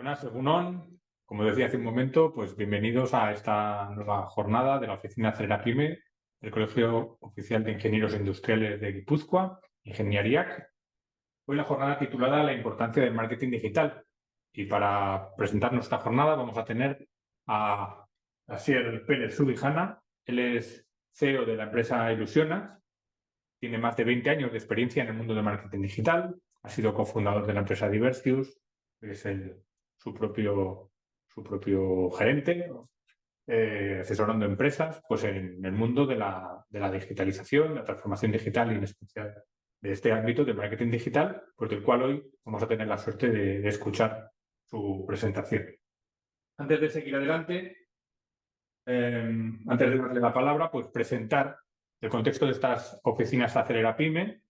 Buenas, Egunon. Como decía hace un momento, pues bienvenidos a esta nueva jornada de la Oficina Acelera Pyme del Colegio Oficial de Ingenieros Industriales de Guipúzcoa, Ingeniariac. Hoy la jornada titulada La importancia del marketing digital. Y para presentarnos esta jornada vamos a tener a Asier Pérez Subijana. Él es CEO de la empresa Ilusionas. Tiene más de 20 años de experiencia en el mundo del marketing digital. Ha sido cofundador de la empresa Diversius, que es su propio gerente, asesorando empresas pues, en el mundo de la digitalización, la transformación digital y en especial de este ámbito del marketing digital, pues del cual hoy vamos a tener la suerte de escuchar su presentación. Antes de seguir adelante, antes de darle la palabra, pues presentar el contexto de estas oficinas Acelera Pyme.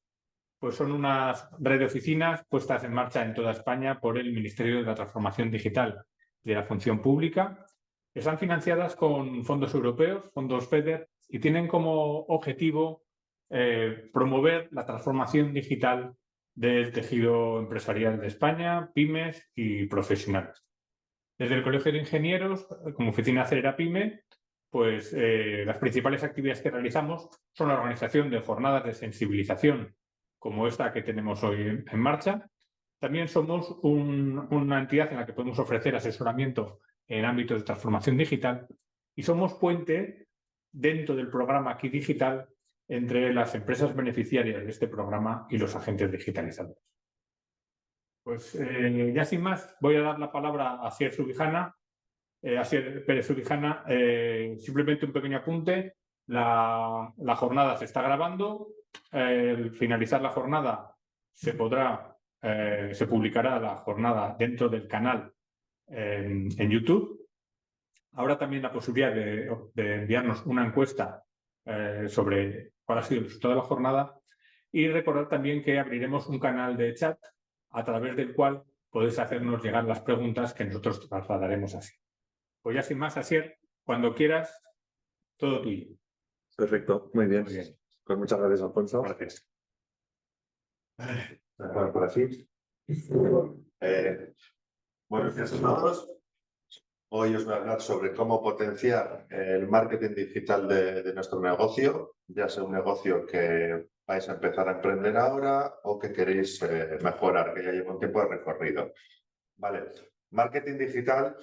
Pues son unas red de oficinas puestas en marcha en toda España por el Ministerio de la Transformación Digital y de la Función Pública. Están financiadas con fondos europeos, fondos FEDER, y tienen como objetivo promover la transformación digital del tejido empresarial de España, pymes y profesionales. Desde el Colegio de Ingenieros, como oficina Acelera Pyme, pues las principales actividades que realizamos son la organización de jornadas de sensibilización como esta que tenemos hoy en marcha. También somos una entidad en la que podemos ofrecer asesoramiento en ámbitos de transformación digital y somos puente dentro del programa Aquí Digital entre las empresas beneficiarias de este programa y los agentes digitalizadores. Pues ya sin más, voy a dar la palabra a Asier Subijana. Asier Pérez Subijana, simplemente un pequeño apunte. La jornada se está grabando. Al finalizar la jornada se publicará la jornada dentro del canal en YouTube. Habrá también la posibilidad de enviarnos una encuesta sobre cuál ha sido el resultado de la jornada y recordar también que abriremos un canal de chat a través del cual podéis hacernos llegar las preguntas que nosotros trasladaremos así. Pues ya sin más, Asier, cuando quieras, todo tuyo. Perfecto, muy bien. Muy bien. Pues muchas gracias, Alfonso. Gracias. Por así. Buenos días a todos. Hoy os voy a hablar sobre cómo potenciar el marketing digital de nuestro negocio, ya sea un negocio que vais a empezar a emprender ahora o que queréis mejorar, que ya lleva un tiempo de recorrido. Vale, marketing digital.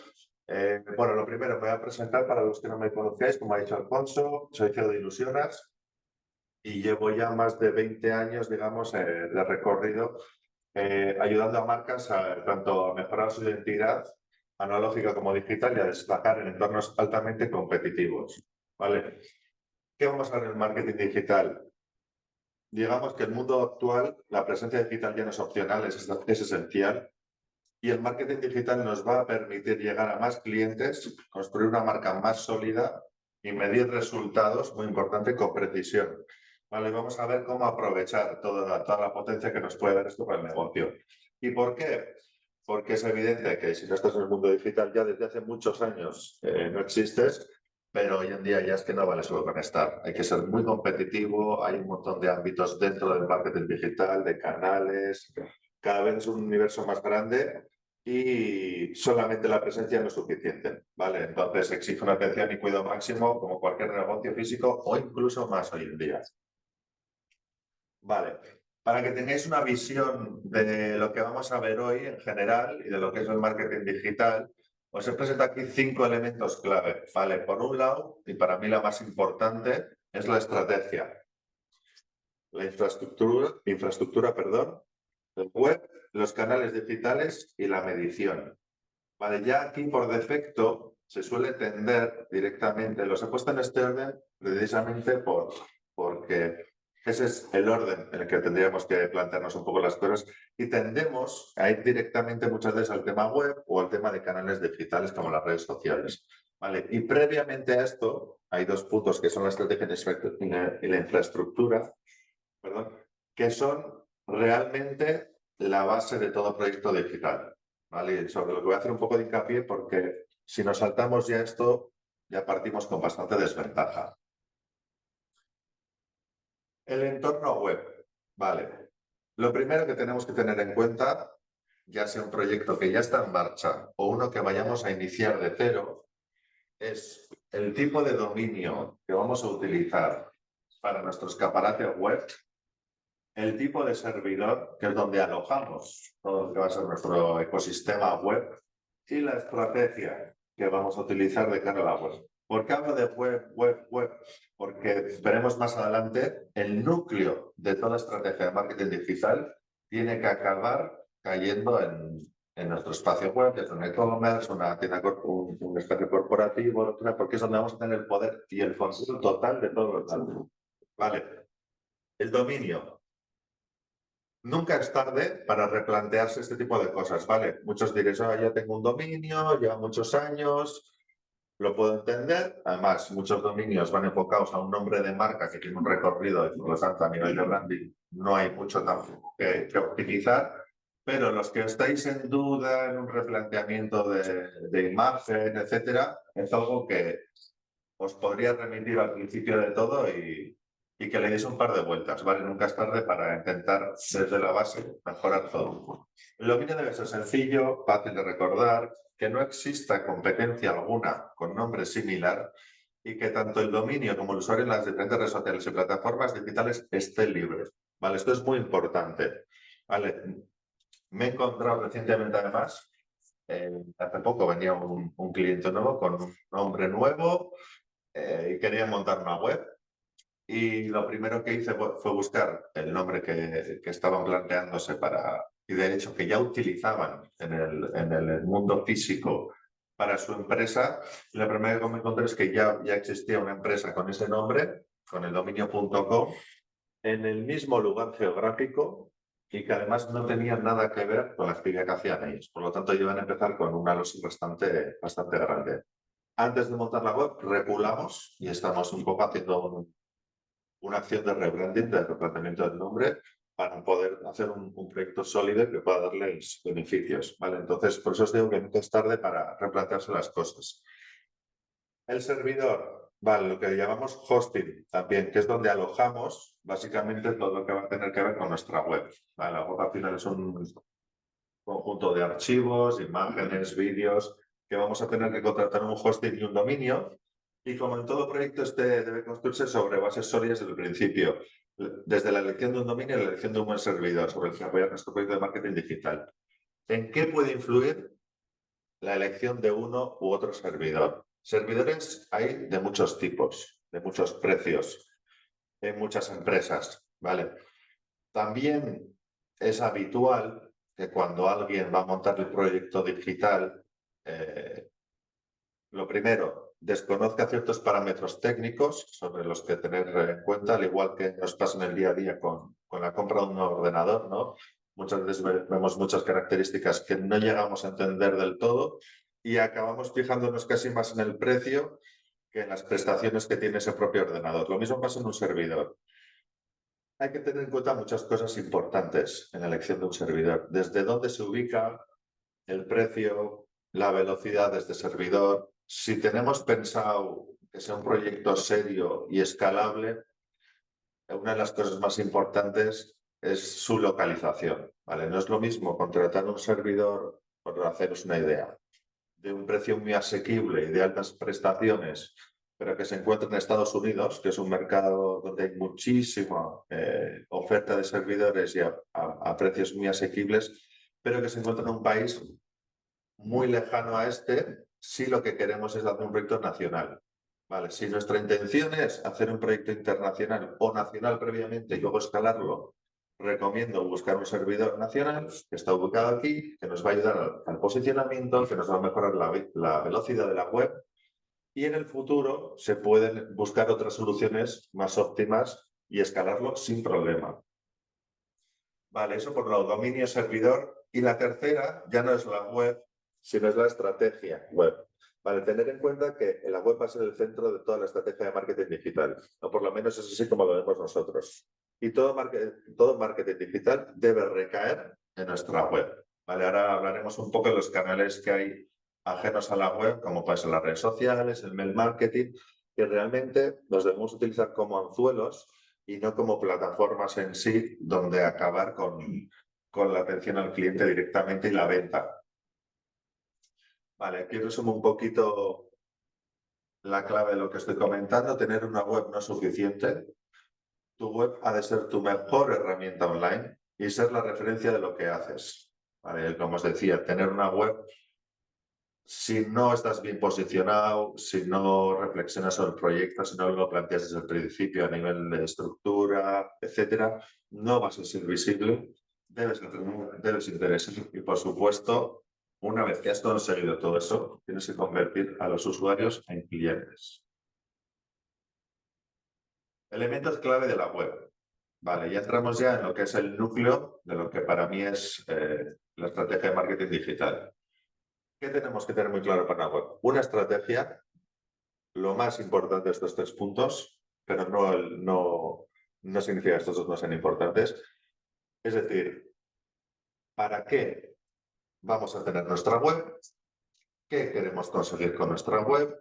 Bueno, lo primero me voy a presentar para los que no me conocéis, como ha dicho Alfonso, soy CEO de Ilusionas y llevo ya más de 20 años, digamos, de recorrido ayudando a marcas tanto a mejorar su identidad analógica como digital y a destacar en entornos altamente competitivos. ¿Vale? ¿Qué vamos a ver en el marketing digital? Digamos que en el mundo actual la presencia digital ya no es opcional, es esencial. Y el marketing digital nos va a permitir llegar a más clientes, construir una marca más sólida y medir resultados, muy importante, con precisión. Vale, vamos a ver cómo aprovechar toda la potencia que nos puede dar esto para el negocio. ¿Y por qué? Porque es evidente que si no estás en el mundo digital ya desde hace muchos años no existes, pero hoy en día ya es que no vale solo con estar. Hay que ser muy competitivo, hay un montón de ámbitos dentro del marketing digital, de canales, cada vez es un universo más grande y solamente la presencia no es suficiente, ¿vale? Entonces exige una atención y cuidado máximo como cualquier negocio físico o incluso más hoy en día. Vale, para que tengáis una visión de lo que vamos a ver hoy en general y de lo que es el marketing digital, os he presentado aquí 5 elementos clave, ¿vale? Por un lado, y para mí la más importante, es la estrategia. La infraestructura, perdón, el web, los canales digitales y la medición. Vale, ya aquí por defecto se suele tender directamente, los he puesto en este orden precisamente porque ese es el orden en el que tendríamos que plantearnos un poco las cosas y tendemos a ir directamente muchas veces al tema web o al tema de canales digitales como las redes sociales. Vale, y previamente a esto hay 2 puntos que son la estrategia y la infraestructura, perdón, que son realmente la base de todo proyecto digital. ¿Vale? Y sobre lo que voy a hacer un poco de hincapié porque si nos saltamos ya esto, ya partimos con bastante desventaja. El entorno web. Vale. Lo primero que tenemos que tener en cuenta ya sea un proyecto que ya está en marcha o uno que vayamos a iniciar de cero, es el tipo de dominio que vamos a utilizar para nuestro escaparate web, el tipo de servidor, que es donde alojamos todo lo que va a ser nuestro ecosistema web, y la estrategia que vamos a utilizar de cara a la web. ¿Por qué hablo de web? Porque veremos más adelante, el núcleo de toda estrategia de marketing digital tiene que acabar cayendo en nuestro espacio web, desde un e-commerce, una tienda, un espacio corporativo, porque es donde vamos a tener el poder y el control total de todos los datos. Vale. El dominio. Nunca es tarde para replantearse este tipo de cosas, ¿vale? Muchos diréis, ya tengo un dominio, lleva muchos años, lo puedo entender. Además, muchos dominios van enfocados a un nombre de marca que tiene un recorrido y por lo tanto a nivel de branding no hay mucho tampoco que optimizar. Pero los que estáis en duda en un replanteamiento de imagen, etcétera, es algo que os podría remitir al principio de todo y que le deis un par de vueltas, ¿vale? Nunca es tarde para intentar desde la base mejorar todo. El dominio debe ser sencillo, fácil de recordar, que no exista competencia alguna con nombre similar y que tanto el dominio como el usuario en las diferentes redes sociales y plataformas digitales esté libre, ¿vale? Esto es muy importante, ¿vale? Me he encontrado recientemente además, hace poco venía un cliente nuevo con un nombre nuevo y quería montar una web. Y lo primero que hice fue buscar el nombre que estaban planteándose para, y de hecho que ya utilizaban en el mundo físico para su empresa. Y lo primero que me encontré es que ya existía una empresa con ese nombre, con el dominio.com, en el mismo lugar geográfico y que además no tenían nada que ver con la actividad que hacían ellos. Por lo tanto, iban a empezar con una losa bastante grande. Antes de montar la web, repulamos y estamos un poco haciendo una acción de rebranding, de replanteamiento del nombre, para poder hacer un proyecto sólido que pueda darles beneficios, ¿vale? Entonces, por eso os digo que nunca es tarde para replantearse las cosas. El servidor, vale, lo que llamamos hosting también, que es donde alojamos básicamente todo lo que va a tener que ver con nuestra web, ¿vale? La web al final es un conjunto de archivos, imágenes, vídeos, que vamos a tener que contratar un hosting y un dominio. Y como en todo proyecto, este debe construirse sobre bases sólidas desde el principio, desde la elección de un dominio y la elección de un buen servidor, sobre el que apoyar nuestro proyecto de marketing digital. ¿En qué puede influir la elección de uno u otro servidor? Servidores hay de muchos tipos, de muchos precios, en muchas empresas, ¿vale? También es habitual que cuando alguien va a montar el proyecto digital, lo primero, desconozca ciertos parámetros técnicos sobre los que tener en cuenta, al igual que nos pasa en el día a día con la compra de un ordenador, ¿no? Muchas veces vemos muchas características que no llegamos a entender del todo y acabamos fijándonos casi más en el precio que en las prestaciones que tiene ese propio ordenador. Lo mismo pasa en un servidor. Hay que tener en cuenta muchas cosas importantes en la elección de un servidor. Desde dónde se ubica, el precio, la velocidad de este servidor. Si tenemos pensado que sea un proyecto serio y escalable, una de las cosas más importantes es su localización, ¿vale? No es lo mismo contratar un servidor, por haceros una idea, de un precio muy asequible y de altas prestaciones, pero que se encuentra en Estados Unidos, que es un mercado donde hay muchísima oferta de servidores y a precios muy asequibles, pero que se encuentra en un país muy lejano a este, si lo que queremos es hacer un proyecto nacional. Vale, si nuestra intención es hacer un proyecto internacional o nacional previamente y luego escalarlo, recomiendo buscar un servidor nacional que está ubicado aquí, que nos va a ayudar al posicionamiento, que nos va a mejorar la velocidad de la web y en el futuro se pueden buscar otras soluciones más óptimas y escalarlo sin problema. Vale, eso por lo dominio servidor. Y la tercera ya no es la web, sino es la estrategia web. Vale, tener en cuenta que la web va a ser el centro de toda la estrategia de marketing digital, o por lo menos es así como lo vemos nosotros. Y todo marketing digital debe recaer en nuestra web. Vale, ahora hablaremos un poco de los canales que hay ajenos a la web, como pueden ser las redes sociales, el mail marketing, que realmente los debemos utilizar como anzuelos y no como plataformas en sí donde acabar con la atención al cliente directamente y la venta. Vale, aquí resumo un poquito la clave de lo que estoy comentando. Tener una web no es suficiente. Tu web ha de ser tu mejor herramienta online y ser la referencia de lo que haces. Vale, como os decía, tener una web, si no estás bien posicionado, si no reflexionas sobre el proyecto, si no lo planteas desde el principio a nivel de estructura, etcétera, no vas a ser visible. Debes interesar y, por supuesto, una vez que has conseguido todo eso, tienes que convertir a los usuarios en clientes. Elementos clave de la web. Vale, ya entramos ya en lo que es el núcleo de lo que para mí es la estrategia de marketing digital. ¿Qué tenemos que tener muy claro para la web? Una estrategia, lo más importante de estos 3 puntos, pero no significa que estos 2 no sean importantes. Es decir, ¿para qué vamos a tener nuestra web? ¿Qué queremos conseguir con nuestra web?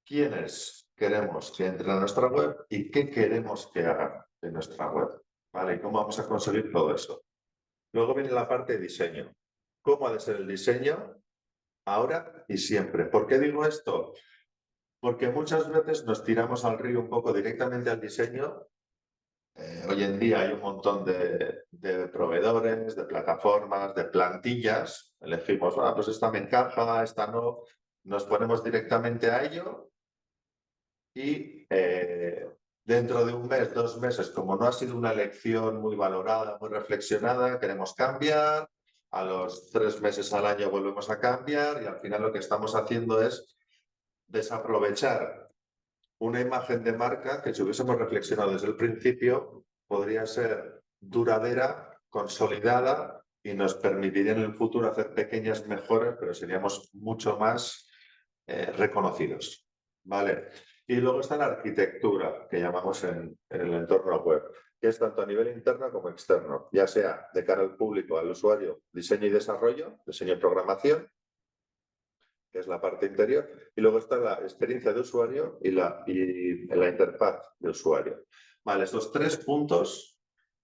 ¿Quiénes queremos que entren a nuestra web? ¿Y qué queremos que hagan en nuestra web? ¿Vale? ¿Y cómo vamos a conseguir todo eso? Luego viene la parte de diseño. ¿Cómo ha de ser el diseño? Ahora y siempre. ¿Por qué digo esto? Porque muchas veces nos tiramos al río un poco directamente al diseño. Hoy en día hay un montón de proveedores, de plataformas, de plantillas. Elegimos, pues esta me encaja, esta no. Nos ponemos directamente a ello y dentro de un mes, 2 meses, como no ha sido una elección muy valorada, muy reflexionada, queremos cambiar. A los 3 meses al año volvemos a cambiar y al final lo que estamos haciendo es desaprovechar una imagen de marca que, si hubiésemos reflexionado desde el principio, podría ser duradera, consolidada y nos permitiría en el futuro hacer pequeñas mejoras, pero seríamos mucho más reconocidos. ¿Vale? Y luego está la arquitectura, que llamamos en el entorno web, que es tanto a nivel interno como externo, ya sea de cara al público, al usuario, diseño y desarrollo, diseño y programación, que es la parte interior, y luego está la experiencia de usuario y la interfaz de usuario. Vale, estos 3 puntos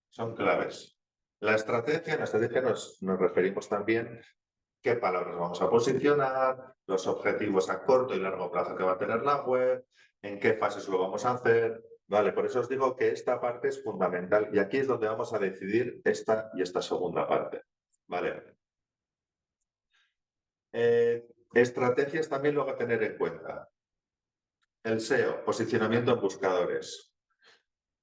son claves. En la estrategia nos referimos también qué palabras vamos a posicionar, los objetivos a corto y largo plazo que va a tener la web, en qué fases lo vamos a hacer. Vale, por eso os digo que esta parte es fundamental y aquí es donde vamos a decidir esta y esta segunda parte. Vale. Estrategias también luego a tener en cuenta. El SEO, posicionamiento en buscadores.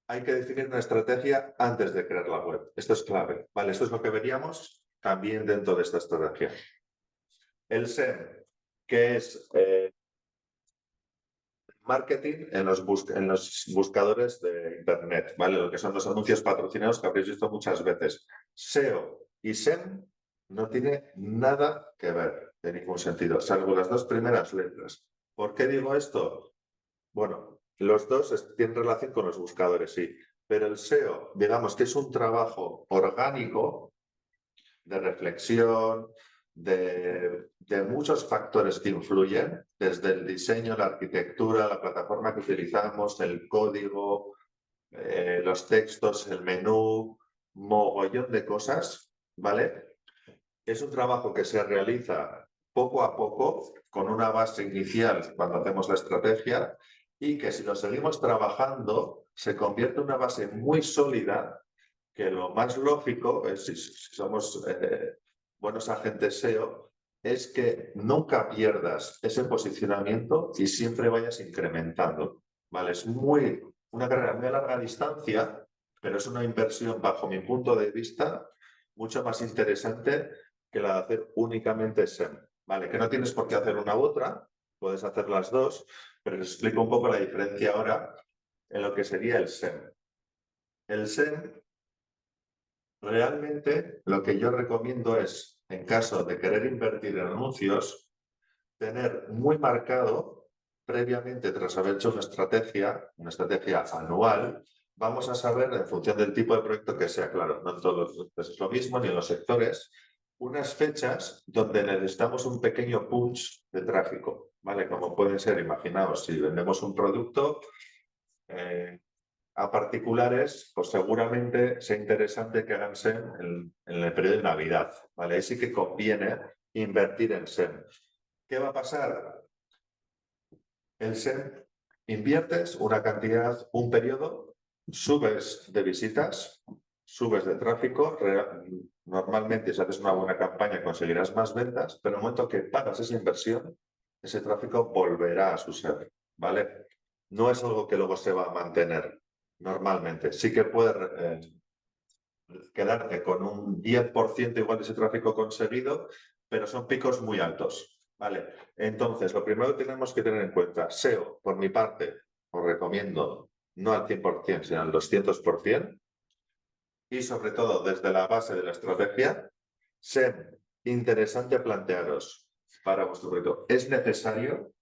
Hay que definir una estrategia antes de crear la web. Esto es clave. Vale, esto es lo que veríamos también dentro de esta estrategia. El SEM, que es marketing en los buscadores de Internet, ¿vale? Lo que son los anuncios patrocinados que habréis visto muchas veces. SEO y SEM no tiene nada que ver en ningún sentido, salvo las 2 primeras letras. ¿Por qué digo esto? Bueno, los dos tienen relación con los buscadores, sí, pero el SEO, digamos que es un trabajo orgánico de reflexión, de muchos factores que influyen, desde el diseño, la arquitectura, la plataforma que utilizamos, el código, los textos, el menú, mogollón de cosas, ¿vale? Es un trabajo que se realiza poco a poco, con una base inicial cuando hacemos la estrategia, y que si lo seguimos trabajando, se convierte en una base muy sólida, que lo más lógico, si somos buenos agentes SEO, es que nunca pierdas ese posicionamiento y siempre vayas incrementando. ¿Vale? Es una carrera muy a larga distancia, pero es una inversión, bajo mi punto de vista, mucho más interesante que la de hacer únicamente SEM. ¿Vale? Que no tienes por qué hacer una u otra, puedes hacer las dos, pero les explico un poco la diferencia ahora en lo que sería el SEM. El SEM, realmente lo que yo recomiendo es, en caso de querer invertir en anuncios, tener muy marcado previamente, tras haber hecho una estrategia anual, vamos a saber, en función del tipo de proyecto que sea, claro, no en todos es lo mismo, ni en los sectores, unas fechas donde necesitamos un pequeño punch de tráfico, ¿vale? Como pueden ser, imaginaos, si vendemos un producto, a particulares, pues seguramente sea interesante que hagan SEM en el periodo de Navidad, ¿vale? Ahí sí que conviene invertir en SEM. ¿Qué va a pasar? El SEM, inviertes una cantidad, un periodo, subes de visitas, subes de tráfico, normalmente si haces una buena campaña conseguirás más ventas, pero en el momento que pagas esa inversión, ese tráfico volverá a su ser, ¿vale? No es algo que luego se va a mantener normalmente. Sí que puede quedarte con un 10% igual de ese tráfico conseguido, pero son picos muy altos. Vale, entonces lo primero que tenemos que tener en cuenta, SEO, por mi parte, os recomiendo no al 100%, sino al 200%, y sobre todo desde la base de la estrategia, SEM, interesante plantearos para vuestro proyecto. ¿Es necesario?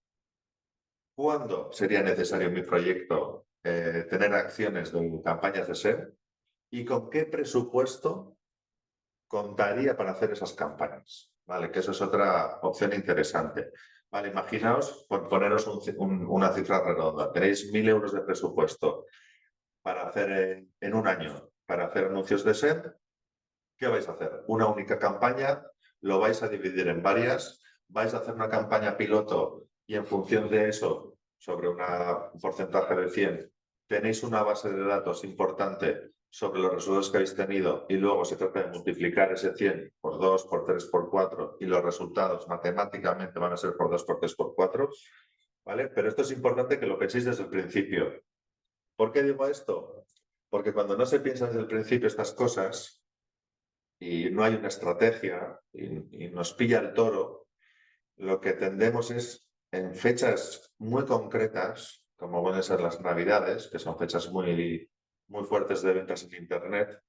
¿Cuándo sería necesario en mi proyecto tener acciones de campañas de SEM? ¿Y con qué presupuesto contaría para hacer esas campañas? ¿Vale? Que eso es otra opción interesante. Vale, imaginaos, por poneros una cifra redonda, tenéis 1.000 euros de presupuesto para hacer en un año, para hacer anuncios de SEM. ¿Qué vais a hacer? Una única campaña, lo vais a dividir en varias, vais a hacer una campaña piloto y en función de eso, sobre un porcentaje de 100, tenéis una base de datos importante sobre los resultados que habéis tenido y luego se trata de multiplicar ese 100 por 2, por 3, por 4 y los resultados matemáticamente van a ser por 2, por 3, por 4, ¿vale? Pero esto es importante que lo penséis desde el principio. ¿Por qué digo esto? Porque cuando no se piensa desde el principio estas cosas y no hay una estrategia y nos pilla el toro, lo que tendemos es en fechas muy concretas, como pueden ser las Navidades, que son fechas muy, muy fuertes de ventas en Internet,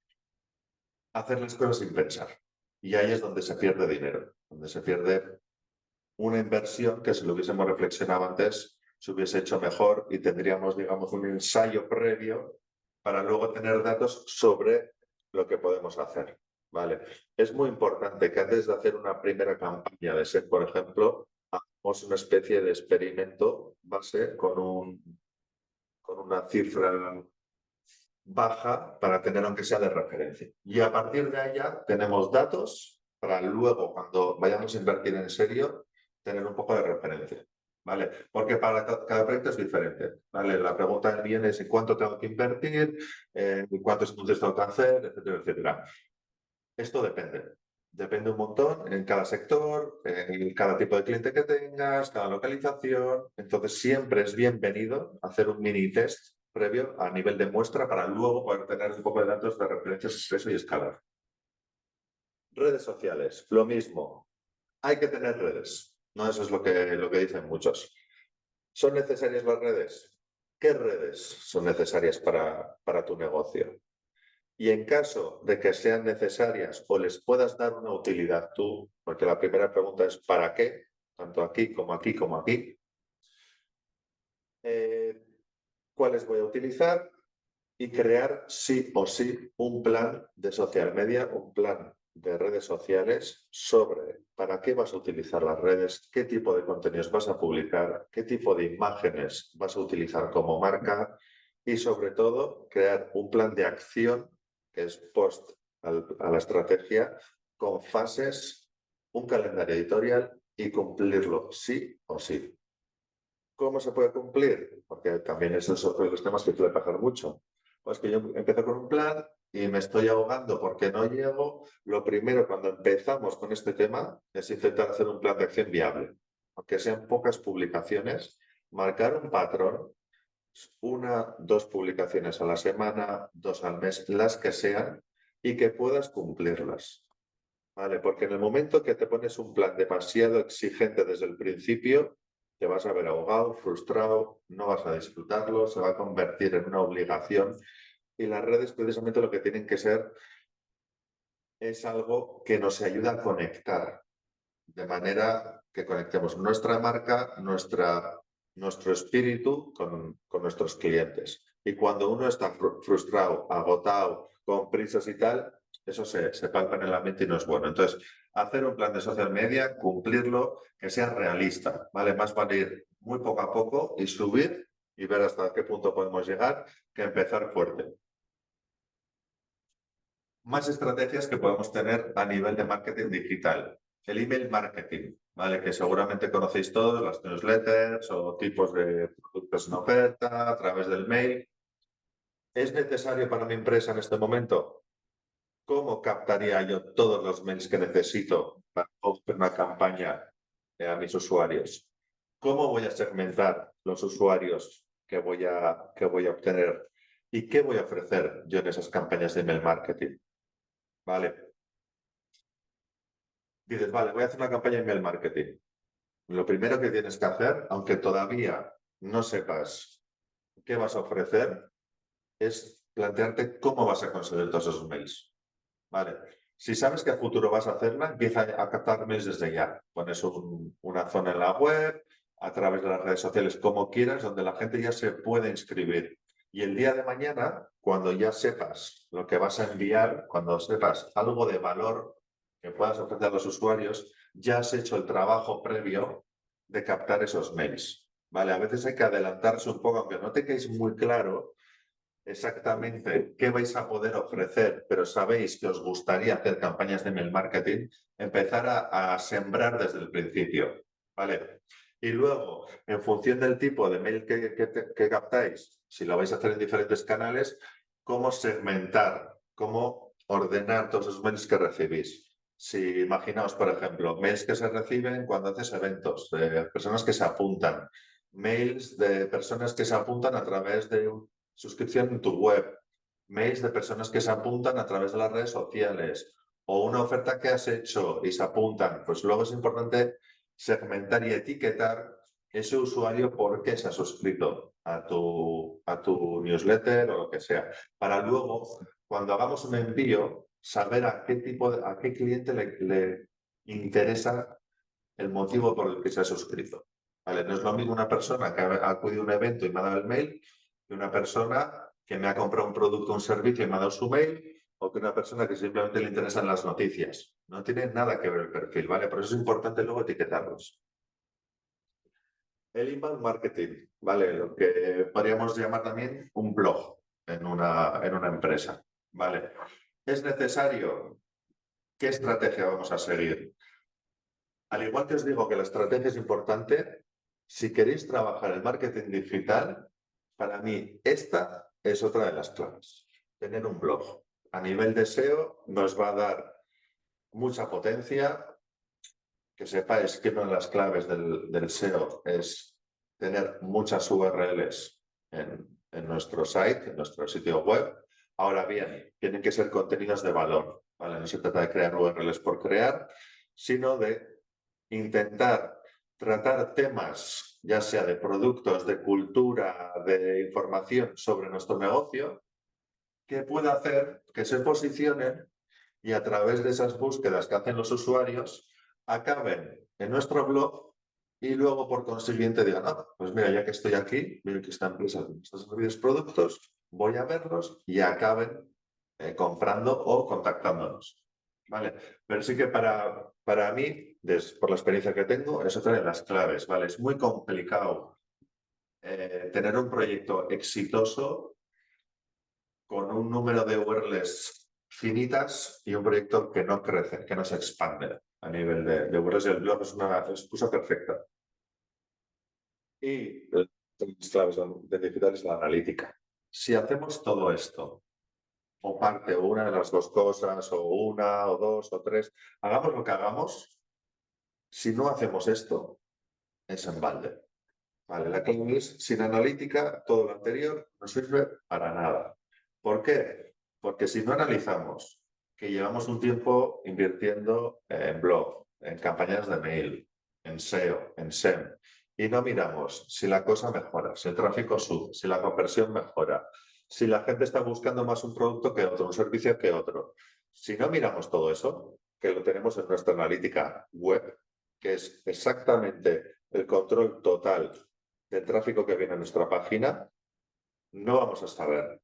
hacer las cosas sin pensar. Y ahí es donde se pierde dinero, donde se pierde una inversión que si lo hubiésemos reflexionado antes, se hubiese hecho mejor y tendríamos, digamos, un ensayo previo para luego tener datos sobre lo que podemos hacer. ¿Vale? Es muy importante que antes de hacer una primera campaña de SEM, por ejemplo, hagamos una especie de experimento base con una cifra baja para tener aunque sea de referencia. Y a partir de allá tenemos datos para luego, cuando vayamos a invertir en serio, tener un poco de referencia. ¿Vale? Porque para cada proyecto es diferente. ¿Vale? La pregunta del bien es en cuánto tengo que invertir, cuántos anuncios tengo que hacer, etcétera, etcétera. Esto depende. Depende un montón en cada sector, en cada tipo de cliente que tengas, cada localización. Entonces, siempre es bienvenido hacer un mini test previo a nivel de muestra para luego poder tener un poco de datos de referencias, expreso y escalar. Redes sociales, lo mismo. Hay que tener redes. No, eso es lo que dicen muchos. ¿Son necesarias las redes? ¿Qué redes son necesarias para tu negocio? Y en caso de que sean necesarias o les puedas dar una utilidad tú, porque la primera pregunta es ¿para qué? Tanto aquí como aquí como aquí. ¿Cuáles voy a utilizar? Y crear sí o sí un plan de social media, un plan de redes sociales sobre para qué vas a utilizar las redes, qué tipo de contenidos vas a publicar, qué tipo de imágenes vas a utilizar como marca y sobre todo crear un plan de acción que es post a la estrategia con fases, un calendario editorial y cumplirlo sí o sí. ¿Cómo se puede cumplir? Porque también eso es otro de los temas que suele pasar mucho. Pues que yo empiezo con un plan y me estoy ahogando porque no llego. Lo primero cuando empezamos con este tema es intentar hacer un plan de acción viable. Aunque sean pocas publicaciones, marcar un patrón, una, dos publicaciones a la semana, dos al mes, las que sean, y que puedas cumplirlas. ¿Vale? Porque en el momento que te pones un plan demasiado exigente desde el principio, te vas a ver ahogado, frustrado, no vas a disfrutarlo, se va a convertir en una obligación. Y las redes precisamente lo que tienen que ser es algo que nos ayuda a conectar, de manera que conectemos nuestra marca, nuestro espíritu con nuestros clientes. Y cuando uno está frustrado, agotado, con prisas y tal, eso se palpa en la mente y no es bueno. Entonces, hacer un plan de social media, cumplirlo, que sea realista, ¿vale? Más vale ir muy poco a poco y subir y ver hasta qué punto podemos llegar que empezar fuerte. Más estrategias que podemos tener a nivel de marketing digital. El email marketing, ¿vale? Que seguramente conocéis todos, las newsletters o tipos de productos en oferta a través del mail. ¿Es necesario para mi empresa en este momento? ¿Cómo captaría yo todos los mails que necesito para hacer una campaña a mis usuarios? ¿Cómo voy a segmentar los usuarios que voy a obtener? ¿Y qué voy a ofrecer yo en esas campañas de email marketing? ¿Vale? Dices, vale, voy a hacer una campaña de email marketing. Lo primero que tienes que hacer, aunque todavía no sepas qué vas a ofrecer, es plantearte cómo vas a conseguir todos esos mails. ¿Vale? Si sabes que a futuro vas a hacerla, empieza a captar mails desde ya. Pones una zona en la web, a través de las redes sociales, como quieras, donde la gente ya se puede inscribir. Y el día de mañana, cuando ya sepas lo que vas a enviar, cuando sepas algo de valor que puedas ofrecer a los usuarios, ya has hecho el trabajo previo de captar esos mails. ¿Vale? A veces hay que adelantarse un poco, aunque no tengáis muy claro exactamente qué vais a poder ofrecer, pero sabéis que os gustaría hacer campañas de email marketing, empezar a sembrar desde el principio, ¿vale? Y luego, en función del tipo de mail que captáis, si lo vais a hacer en diferentes canales, cómo segmentar, cómo ordenar todos esos mails que recibís. Si imaginaos, por ejemplo, mails que se reciben cuando haces eventos, de personas que se apuntan, mails de personas que se apuntan a través de suscripción en tu web, mails de personas que se apuntan a través de las redes sociales o una oferta que has hecho y se apuntan, pues luego es importante segmentar y etiquetar ese usuario por qué se ha suscrito a tu newsletter o lo que sea, para luego, cuando hagamos un envío, saber a qué cliente le interesa el motivo por el que se ha suscrito. ¿Vale? No es lo mismo una persona que ha acudido a un evento y me ha dado el mail que una persona que me ha comprado un producto o un servicio y me ha dado su mail, o que una persona que simplemente le interesan las noticias. No tiene nada que ver el perfil, ¿vale? Por eso es importante luego etiquetarlos. El inbound marketing, ¿vale? Lo que podríamos llamar también un blog en una empresa, ¿vale? ¿Es necesario? ¿Qué estrategia vamos a seguir? Al igual que os digo que la estrategia es importante, si queréis trabajar el marketing digital, para mí esta es otra de las claves. Tener un blog. A nivel de SEO nos va a dar mucha potencia. Que sepáis que una de las claves del SEO es tener muchas URLs en nuestro site, en nuestro sitio web. Ahora bien, tienen que ser contenidos de valor, ¿vale? No se trata de crear URLs por crear, sino de intentar tratar temas, ya sea de productos, de cultura, de información sobre nuestro negocio, que pueda hacer que se posicionen y a través de esas búsquedas que hacen los usuarios acaben en nuestro blog y luego por consiguiente digan, ah, pues mira, ya que estoy aquí, mira que esta empresa tiene estos servicios productos, voy a verlos y acaben comprando o contactándonos. ¿Vale? Pero sí que para mí, por la experiencia que tengo, es otra de las claves, ¿vale? Es muy complicado tener un proyecto exitoso con un número de URLs finitas y un proyecto que no crece, que no se expande a nivel de URLs. El blog es una excusa perfecta. Y las claves de digital es la analítica. Si hacemos todo esto, o parte o una de las dos cosas, o una, o dos, o tres, hagamos lo que hagamos, si no hacemos esto, es en balde. Vale, la clave es, sin analítica, todo lo anterior no sirve para nada. ¿Por qué? Porque si no analizamos que llevamos un tiempo invirtiendo en blog, en campañas de mail, en SEO, en SEM, y no miramos si la cosa mejora, si el tráfico sube, si la conversión mejora, si la gente está buscando más un producto que otro, un servicio que otro. Si no miramos todo eso, que lo tenemos en nuestra analítica web, que es exactamente el control total del tráfico que viene a nuestra página, no vamos a saber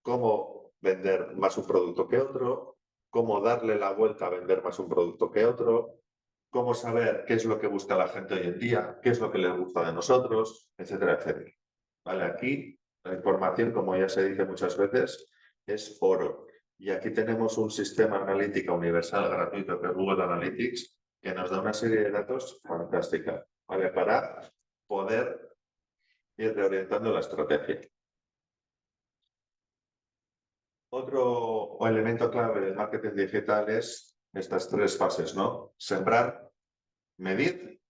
cómo vender más un producto que otro, cómo darle la vuelta a vender más un producto que otro, cómo saber qué es lo que busca la gente hoy en día, qué es lo que les gusta de nosotros, etcétera, etcétera. ¿vale? Aquí la información, como ya se dice muchas veces, es oro. Y aquí tenemos un sistema analítico universal gratuito que es Google Analytics, que nos da una serie de datos fantástica, ¿vale? Para poder ir reorientando la estrategia. Otro elemento clave del marketing digital es estas tres fases, ¿no? Sembrar, medir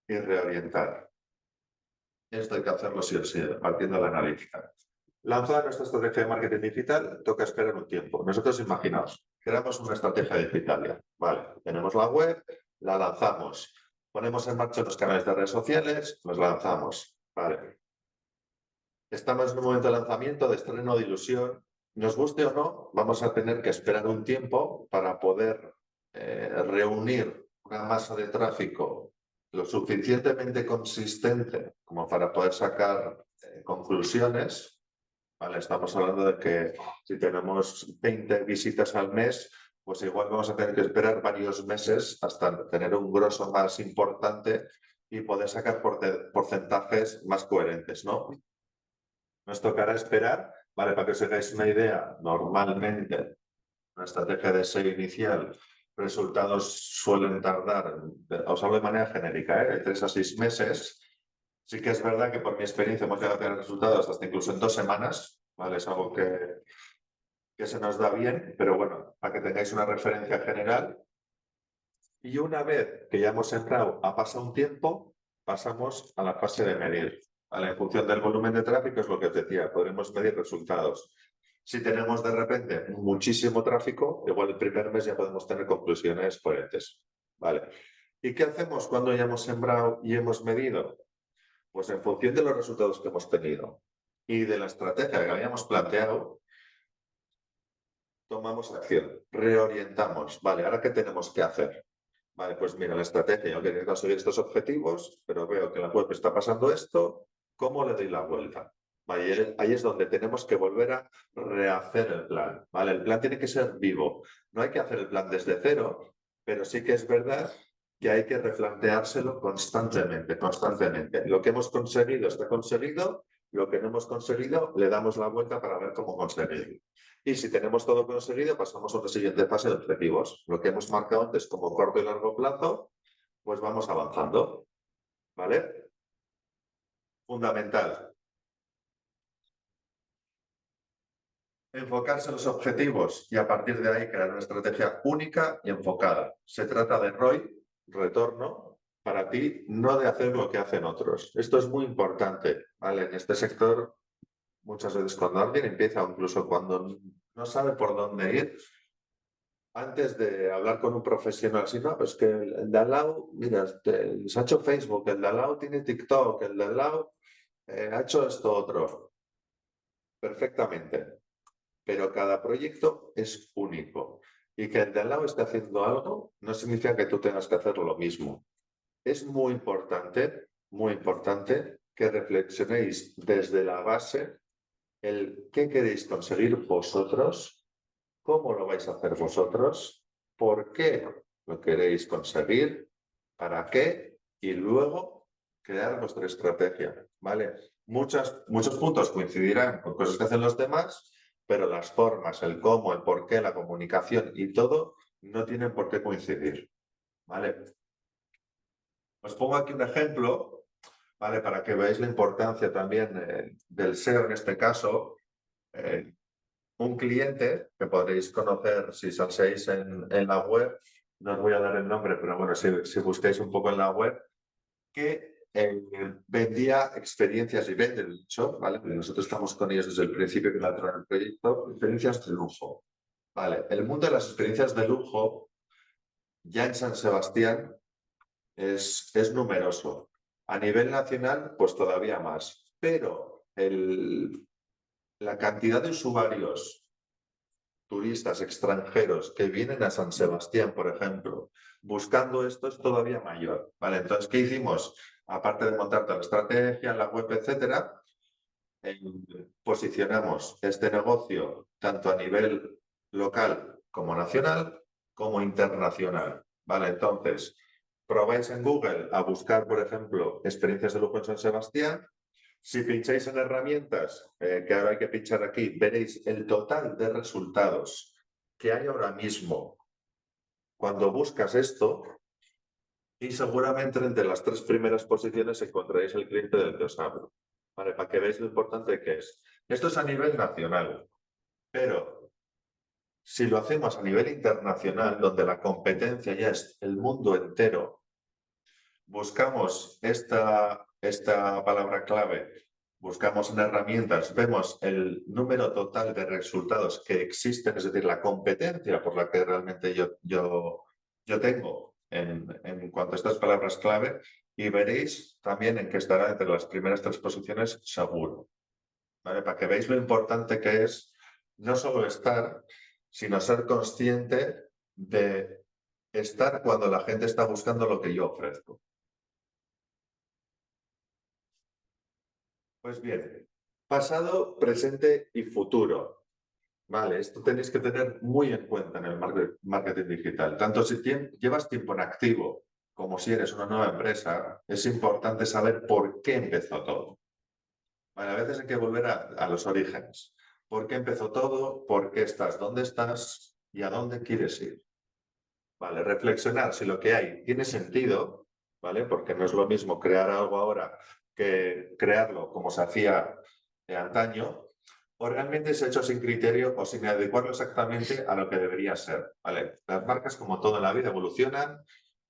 y reorientar. Esto hay que hacerlo sí o sí, partiendo de la analítica. Lanzar nuestra estrategia de marketing digital toca esperar un tiempo. Nosotros imaginaos, creamos una estrategia digital ya. Vale, tenemos la web, la lanzamos. Ponemos en marcha los canales de redes sociales, los lanzamos. Vale. Estamos en un momento de lanzamiento, de estreno, de ilusión. Nos guste o no, vamos a tener que esperar un tiempo para poder reunir una masa de tráfico lo suficientemente consistente como para poder sacar conclusiones. ¿Vale? Estamos hablando de que si tenemos 20 visitas al mes, pues igual vamos a tener que esperar varios meses hasta tener un grosso más importante y poder sacar porcentajes más coherentes, ¿no? Nos tocará esperar, ¿vale? Para que os hagáis una idea, normalmente una estrategia de SEO inicial, resultados suelen tardar, os hablo de manera genérica, de 3 a 6 meses. Sí que es verdad que por mi experiencia hemos llegado a tener resultados hasta incluso en 2 semanas, ¿vale? Es algo que se nos da bien, pero bueno, para que tengáis una referencia general. Y una vez que ya hemos entrado, ha pasado un tiempo, pasamos a la fase de medir. ¿Vale? En función del volumen de tráfico, es lo que os decía, podremos medir resultados. Si tenemos de repente muchísimo tráfico, igual el primer mes ya podemos tener conclusiones coherentes. ¿Vale? ¿Y qué hacemos cuando ya hemos sembrado y hemos medido? Pues en función de los resultados que hemos tenido y de la estrategia que habíamos planteado, tomamos acción, reorientamos. Vale, ¿ahora qué tenemos que hacer? Vale, pues mira, la estrategia, yo quería conseguir estos objetivos, pero veo que en la web está pasando esto, ¿cómo le doy la vuelta? Vale, ahí es donde tenemos que volver a rehacer el plan. Vale, el plan tiene que ser vivo. No hay que hacer el plan desde cero, pero sí que es verdad que hay que replanteárselo constantemente, constantemente. Lo que hemos conseguido está conseguido, lo que no hemos conseguido le damos la vuelta para ver cómo conseguirlo. Y si tenemos todo conseguido, pasamos a la siguiente fase de objetivos. Lo que hemos marcado antes como corto y largo plazo, pues vamos avanzando. ¿Vale? Fundamental. Enfocarse en los objetivos y a partir de ahí crear una estrategia única y enfocada. Se trata de ROI, retorno, para ti, no de hacer lo que hacen otros. Esto es muy importante, ¿vale? En este sector, muchas veces cuando alguien empieza, o incluso cuando no sabe por dónde ir, antes de hablar con un profesional, si no, es que el de al lado, mira, se ha hecho Facebook, el de al lado tiene TikTok, el de al lado ha hecho esto otro. Perfectamente. Pero cada proyecto es único. Y que el de al lado esté haciendo algo no significa que tú tengas que hacer lo mismo. Es muy importante que reflexionéis desde la base el qué queréis conseguir vosotros, cómo lo vais a hacer vosotros, por qué lo queréis conseguir, para qué, y luego crear vuestra estrategia, ¿vale? Muchos puntos coincidirán con cosas que hacen los demás, pero las formas, el cómo, el por qué, la comunicación y todo no tienen por qué coincidir, ¿vale? Os pongo aquí un ejemplo, ¿vale? Para que veáis la importancia también del SEO en este caso. Un cliente que podréis conocer si salséis en la web, no os voy a dar el nombre, pero bueno, si busquáis un poco en la web, que vendía experiencias y vende, de hecho, ¿vale? Nosotros estamos con ellos desde el principio que lanzaron el proyecto, experiencias de lujo. Vale, el mundo de las experiencias de lujo, ya en San Sebastián, es numeroso. A nivel nacional, pues todavía más. Pero la cantidad de usuarios turistas extranjeros que vienen a San Sebastián, por ejemplo, buscando esto es todavía mayor. ¿Vale? Entonces, ¿qué hicimos? Aparte de montar toda la estrategia, la web, etcétera, posicionamos este negocio tanto a nivel local como nacional, como internacional. ¿Vale? Entonces, probáis en Google a buscar, por ejemplo, experiencias de lujo en San Sebastián Si pincháis en herramientas, que ahora hay que pinchar aquí, veréis el total de resultados que hay ahora mismo cuando buscas esto y seguramente entre las 3 primeras posiciones encontraréis el cliente del que os hablo. Vale, para que veáis lo importante que es. Esto es a nivel nacional, pero si lo hacemos a nivel internacional, donde la competencia ya es el mundo entero, buscamos esta palabra clave, buscamos en herramientas, vemos el número total de resultados que existen, es decir, la competencia por la que realmente yo tengo en cuanto a estas palabras clave, y veréis también en que estará entre las primeras 3 posiciones seguro. ¿Vale? Para que veáis lo importante que es no solo estar, sino ser consciente de estar cuando la gente está buscando lo que yo ofrezco. Pues bien, pasado, presente y futuro. Vale, esto tenéis que tener muy en cuenta en el marketing digital. Tanto si llevas tiempo en activo como si eres una nueva empresa, es importante saber por qué empezó todo. Vale, a veces hay que volver a los orígenes. ¿Por qué empezó todo? ¿Por qué estás? ¿Dónde estás? ¿Y a dónde quieres ir? Vale, reflexionar si lo que hay tiene sentido, ¿vale? Porque no es lo mismo crear algo ahora que crearlo como se hacía antaño, o realmente se ha hecho sin criterio o sin adecuarlo exactamente a lo que debería ser, ¿vale? Las marcas, como todo en la vida, evolucionan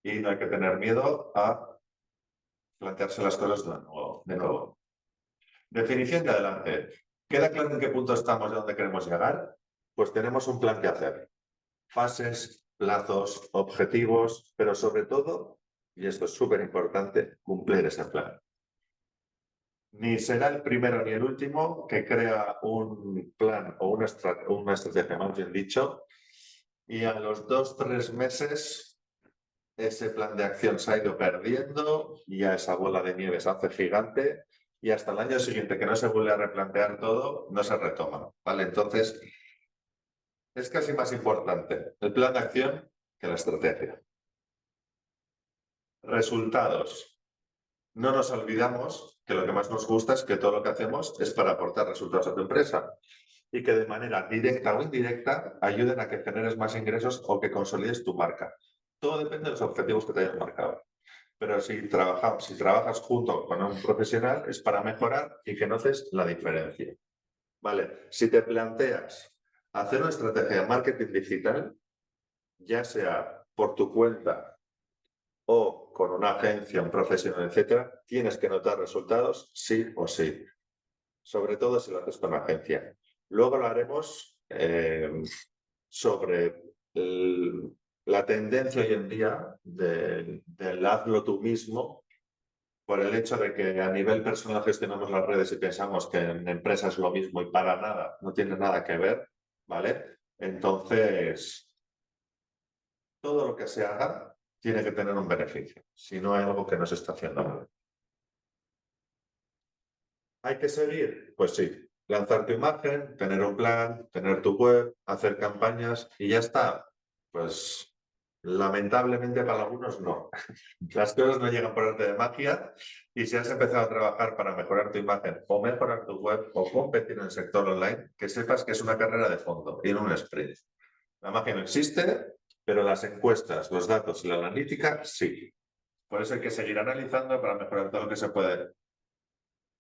y no hay que tener miedo a plantearse las cosas de nuevo. Definición de adelante. ¿Queda claro en qué punto estamos y a dónde queremos llegar? Pues tenemos un plan que hacer. Fases, plazos, objetivos, pero sobre todo, y esto es súper importante, cumplir ese plan. Ni será el primero ni el último que crea un plan o una estrategia, más bien dicho, y a los 2-3 meses ese plan de acción se ha ido perdiendo y ya esa bola de nieve se hace gigante y hasta el año siguiente que no se vuelve a replantear todo, no se retoma, ¿vale? Entonces, es casi más importante el plan de acción que la estrategia. Resultados. No nos olvidamos que lo que más nos gusta es que todo lo que hacemos es para aportar resultados a tu empresa y que de manera directa o indirecta ayuden a que generes más ingresos o que consolides tu marca. Todo depende de los objetivos que te hayas marcado. Pero si trabajas junto con un profesional es para mejorar y que notes la diferencia. Vale, si te planteas hacer una estrategia de marketing digital, ya sea por tu cuenta o con una agencia, un profesional, etcétera, tienes que notar resultados sí o sí. Sobre todo si lo haces con agencia. Luego lo haremos sobre la tendencia hoy en día del hazlo tú mismo, por el hecho de que a nivel personal gestionamos las redes y pensamos que en empresas es lo mismo y para nada, no tiene nada que ver, ¿vale? Entonces, todo lo que se haga tiene que tener un beneficio, si no hay algo que no se está haciendo mal. ¿Hay que seguir? Pues sí. Lanzar tu imagen, tener un plan, tener tu web, hacer campañas y ya está. Pues lamentablemente para algunos no. Las cosas no llegan por arte de magia y si has empezado a trabajar para mejorar tu imagen o mejorar tu web o competir en el sector online, que sepas que es una carrera de fondo y no un sprint. La magia no existe, pero las encuestas, los datos y la analítica sí. Por eso hay que seguir analizando para mejorar todo lo que se puede,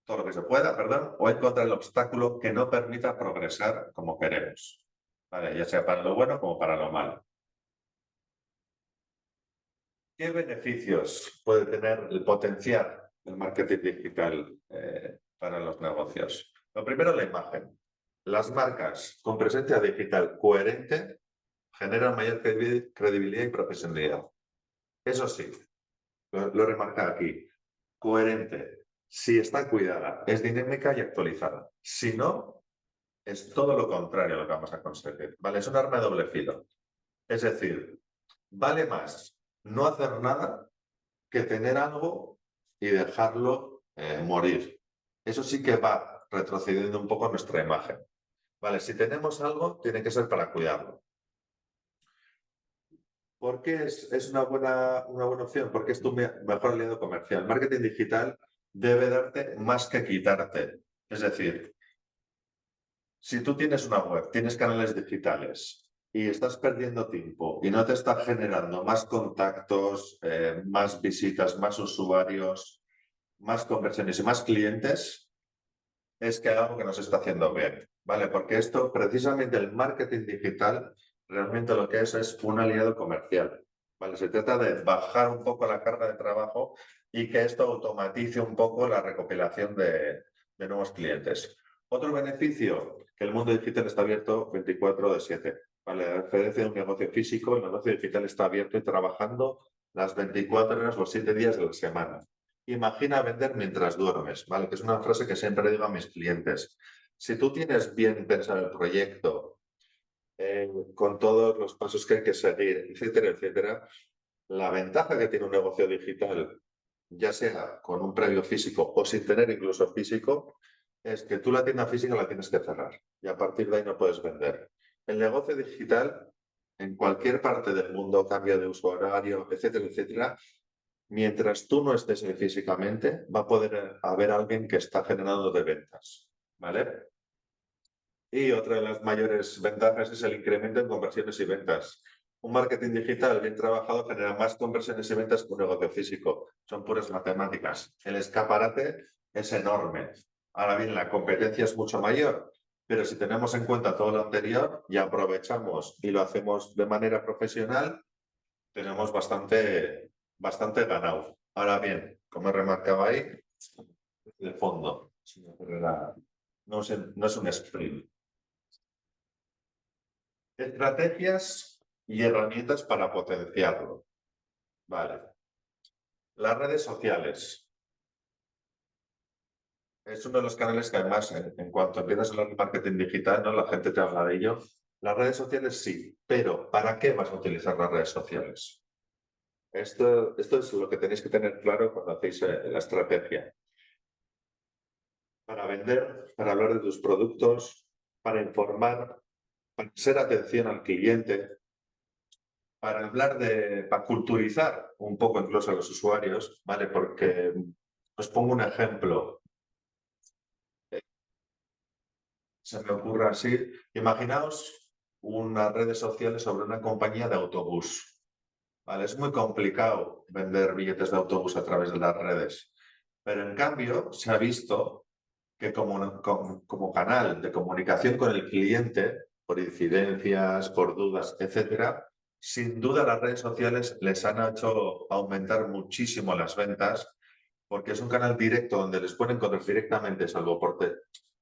todo lo que se pueda, perdón, o encontrar el obstáculo que no permita progresar como queremos, ¿vale? Ya sea para lo bueno como para lo malo. ¿Qué beneficios puede tener el potenciar el marketing digital para los negocios? Lo primero, la imagen. Las marcas con presencia digital coherente generan mayor credibilidad y profesionalidad. Eso sí, lo remarca aquí, coherente. Si está cuidada, es dinámica y actualizada. Si no, es todo lo contrario a lo que vamos a conseguir. ¿Vale? Es un arma de doble filo. Es decir, vale más no hacer nada que tener algo y dejarlo morir. Eso sí que va retrocediendo un poco nuestra imagen. Vale, si tenemos algo, tiene que ser para cuidarlo. ¿Por qué es una buena opción? Porque es tu mejor aliado comercial. Marketing digital debe darte más que quitarte. Es decir, si tú tienes una web, tienes canales digitales y estás perdiendo tiempo y no te está generando más contactos, más visitas, más usuarios, más conversiones y más clientes, es que hay algo que no se está haciendo bien, ¿vale? Porque esto, precisamente el marketing digital, realmente lo que es un aliado comercial, ¿vale? Se trata de bajar un poco la carga de trabajo y que esto automatice un poco la recopilación de nuevos clientes. Otro beneficio, que el mundo digital está abierto 24/7, ¿vale? A diferencia de un negocio físico, el negocio digital está abierto y trabajando las 24 horas, los 7 días de la semana. Imagina vender mientras duermes, ¿vale? Que es una frase que siempre digo a mis clientes. Si tú tienes bien pensado el proyecto, con todos los pasos que hay que seguir, etcétera, etcétera, la ventaja que tiene un negocio digital, ya sea con un previo físico o sin tener incluso físico, es que tú la tienda física la tienes que cerrar y a partir de ahí no puedes vender. El negocio digital, en cualquier parte del mundo, cambio de uso horario, etcétera, etcétera, mientras tú no estés ahí físicamente, va a poder haber alguien que está generando de ventas, ¿vale? Y otra de las mayores ventajas es el incremento en conversiones y ventas. Un marketing digital bien trabajado genera más conversiones y ventas que un negocio físico. Son puras matemáticas. El escaparate es enorme. Ahora bien, la competencia es mucho mayor, pero si tenemos en cuenta todo lo anterior y aprovechamos y lo hacemos de manera profesional, tenemos bastante ganado. Ahora bien, como he remarcado ahí, el fondo, no es un sprint. Estrategias y herramientas para potenciarlo. Vale. Las redes sociales. Es uno de los canales que además, en cuanto empiezas a hablar de marketing digital, ¿no? La gente te habla de ello. Las redes sociales sí, pero ¿para qué vas a utilizar las redes sociales? Esto es lo que tenéis que tener claro cuando hacéis la estrategia. Para vender, para hablar de tus productos, para informar, para ser atención al cliente, para culturizar un poco incluso a los usuarios, ¿vale? Porque os pongo un ejemplo, se me ocurre así. Imaginaos unas redes sociales sobre una compañía de autobús, ¿vale? Es muy complicado vender billetes de autobús a través de las redes, pero en cambio se ha visto que como canal de comunicación con el cliente, por incidencias, por dudas, etcétera, sin duda las redes sociales les han hecho aumentar muchísimo las ventas, porque es un canal directo donde les pueden encontrar directamente,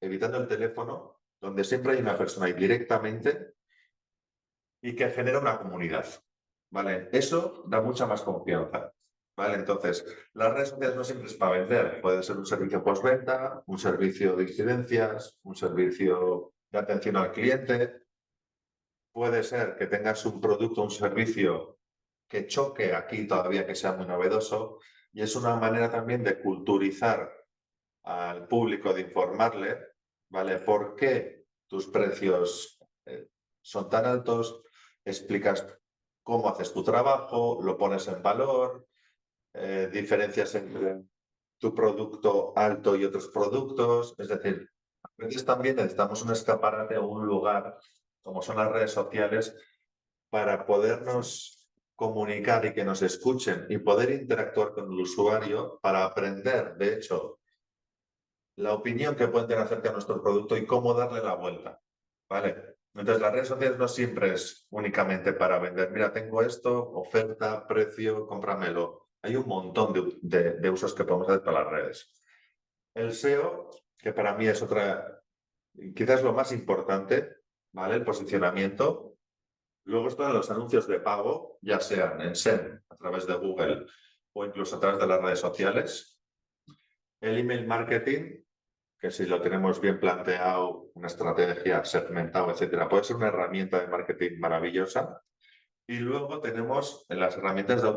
evitando el teléfono, donde siempre hay una persona ahí directamente y que genera una comunidad. ¿Vale? Eso da mucha más confianza. ¿Vale? Entonces, las redes sociales no siempre es para vender. Puede ser un servicio postventa, un servicio de incidencias, un servicio de atención al cliente. Puede ser que tengas un producto, un servicio que choque aquí todavía que sea muy novedoso. Y es una manera también de culturizar al público, de informarle, ¿vale? ¿Por qué tus precios son tan altos? Explicas cómo haces tu trabajo, lo pones en valor, diferencias entre tu producto alto y otros productos. Es decir, a veces también necesitamos un escaparate o un lugar, como son las redes sociales, para podernos comunicar y que nos escuchen y poder interactuar con el usuario para aprender, de hecho, la opinión que pueden tener acerca de nuestro producto y cómo darle la vuelta. ¿Vale? Entonces, las redes sociales no siempre es únicamente para vender. Mira, tengo esto, oferta, precio, cómpramelo. Hay un montón de usos que podemos hacer para las redes. El SEO, que para mí es quizás lo más importante, ¿vale? El posicionamiento. Luego están los anuncios de pago, ya sean en SEM, a través de Google o incluso a través de las redes sociales. El email marketing, que si lo tenemos bien planteado, una estrategia segmentada, etcétera, puede ser una herramienta de marketing maravillosa. Y luego tenemos las herramientas de